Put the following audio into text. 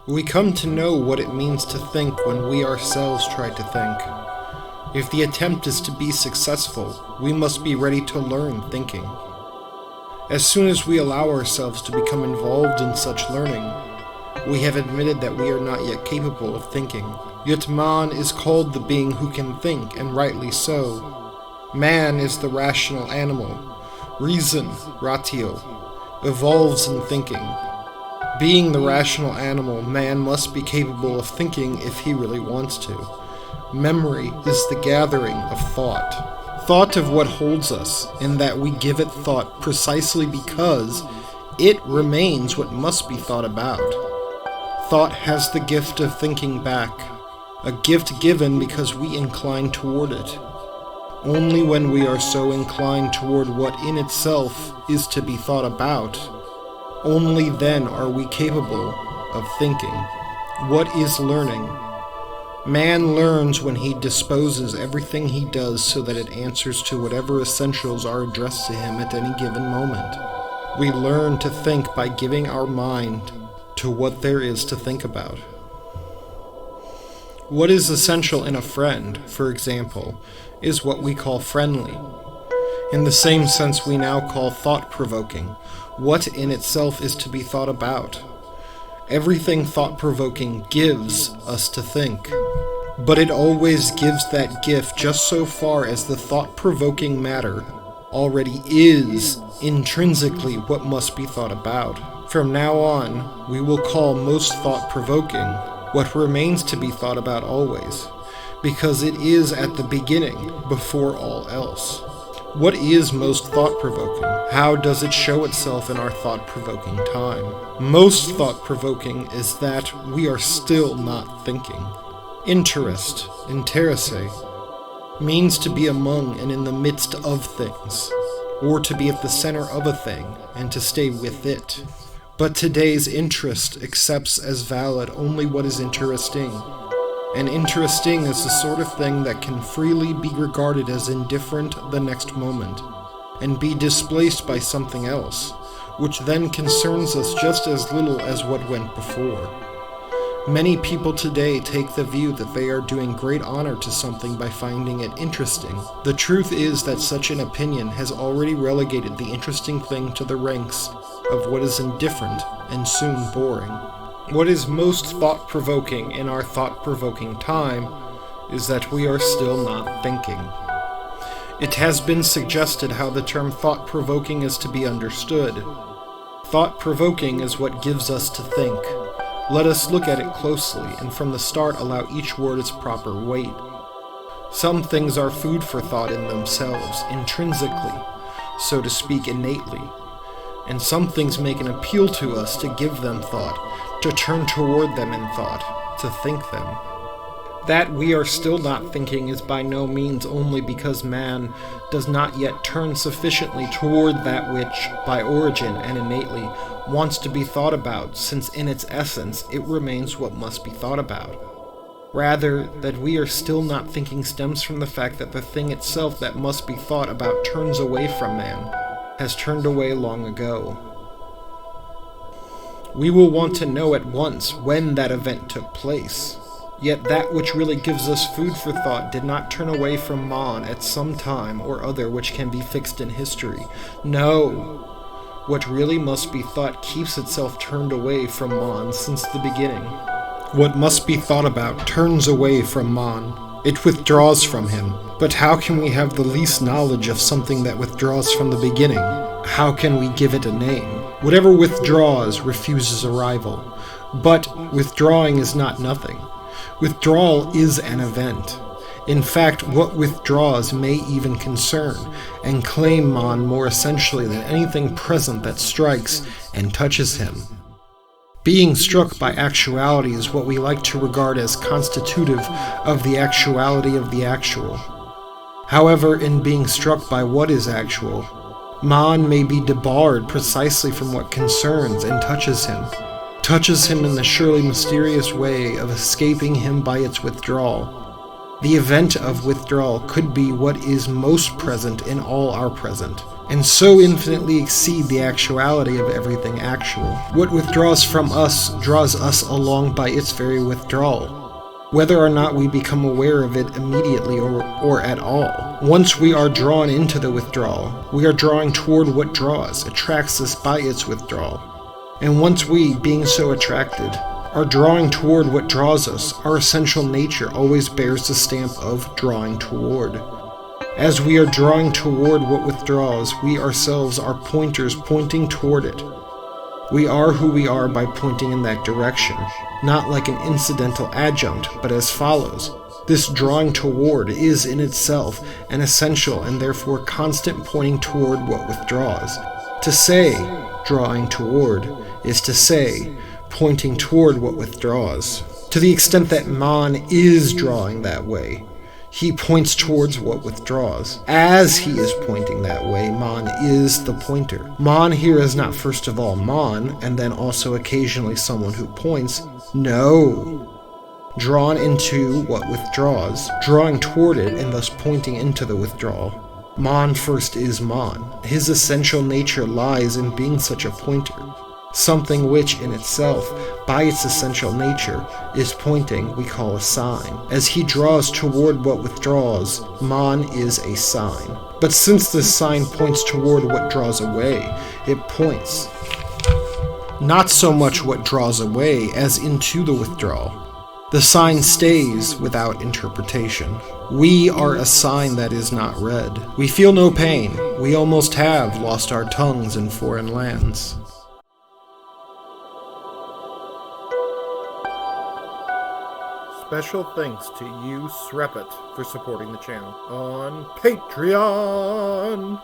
We come to know what it means to think when we ourselves try to think. If the attempt is to be successful, we must be ready to learn thinking. As soon as we allow ourselves to become involved in such learning, we have admitted that we are not yet capable of thinking. Yet man is called the being who can think, and rightly so. Man is the rational animal. Reason, ratio, evolves in thinking. Being the rational animal, man must be capable of thinking if he really wants to. Memory is the gathering of thought. Thought of what holds us, and that we give it thought precisely because it remains what must be thought about. Thought has the gift of thinking back, a gift given because we incline toward it. Only when we are so inclined toward what in itself is to be thought about, only then are we capable of thinking. What is learning? Man learns when he disposes everything he does so that it answers to whatever essentials are addressed to him at any given moment. We learn to think by giving our mind to what there is to think about. What is essential in a friend, for example, is what we call friendly. In the same sense we now call thought-provoking what in itself is to be thought about. Everything thought-provoking gives us to think, but it always gives that gift just so far as the thought-provoking matter already is intrinsically what must be thought about. From now on, we will call most thought-provoking what remains to be thought about always, because it is at the beginning before all else. What is most thought-provoking? How does it show itself in our thought-provoking time? Most thought-provoking is that we are still not thinking. Interest, interesse, means to be among and in the midst of things, or to be at the center of a thing and to stay with it. But today's interest accepts as valid only what is interesting. And interesting is the sort of thing that can freely be regarded as indifferent the next moment, and be displaced by something else, which then concerns us just as little as what went before. Many people today take the view that they are doing great honor to something by finding it interesting. The truth is that such an opinion has already relegated the interesting thing to the ranks of what is indifferent and soon boring. What is most thought-provoking in our thought-provoking time is that we are still not thinking. It has been suggested how the term thought-provoking is to be understood. Thought-provoking is what gives us to think. Let us look at it closely, and from the start allow each word its proper weight. Some things are food for thought in themselves, intrinsically, so to speak innately, and some things make an appeal to us to give them thought, to turn toward them in thought, to think them. That we are still not thinking is by no means only because man does not yet turn sufficiently toward that which, by origin and innately, wants to be thought about, since in its essence it remains what must be thought about. Rather, that we are still not thinking stems from the fact that the thing itself that must be thought about turns away from man, has turned away long ago. We will want to know at once when that event took place. Yet that which really gives us food for thought did not turn away from man at some time or other which can be fixed in history. No! What really must be thought keeps itself turned away from man since the beginning. What must be thought about turns away from man. It withdraws from him. But how can we have the least knowledge of something that withdraws from the beginning? How can we give it a name? Whatever withdraws refuses arrival. But withdrawing is not nothing. Withdrawal is an event. In fact, what withdraws may even concern and claim man more essentially than anything present that strikes and touches him. Being struck by actuality is what we like to regard as constitutive of the actuality of the actual. However, in being struck by what is actual, man may be debarred precisely from what concerns and touches him in the surely mysterious way of escaping him by its withdrawal. The event of withdrawal could be what is most present in all our present, and so infinitely exceed the actuality of everything actual. What withdraws from us draws us along by its very withdrawal, whether or not we become aware of it immediately or at all. Once we are drawn into the withdrawal, we are drawing toward what attracts us by its withdrawal. And once we, being so attracted, are drawing toward what draws us, our essential nature always bears the stamp of drawing toward. As we are drawing toward what withdraws, we ourselves are pointers pointing toward it. We are who we are by pointing in that direction, not like an incidental adjunct, but as follows. This drawing toward is in itself an essential and therefore constant pointing toward what withdraws. To say, drawing toward, is to say, pointing toward what withdraws. To the extent that Mon is drawing that way, he points towards what withdraws. As he is pointing that way, Mon is the pointer. Mon here is not first of all Mon, and then also occasionally someone who points. No. Drawn into what withdraws, drawing toward it and thus pointing into the withdrawal. Mon first is Mon. His essential nature lies in being such a pointer. Something which, in itself, by its essential nature, is pointing, we call a sign. As he draws toward what withdraws, Mon is a sign. But since this sign points toward what draws away, it points not so much what draws away as into the withdrawal. The sign stays without interpretation. We are a sign that is not read. We feel no pain. We almost have lost our tongues in foreign lands. Special thanks to you, Srepet, for supporting the channel on Patreon.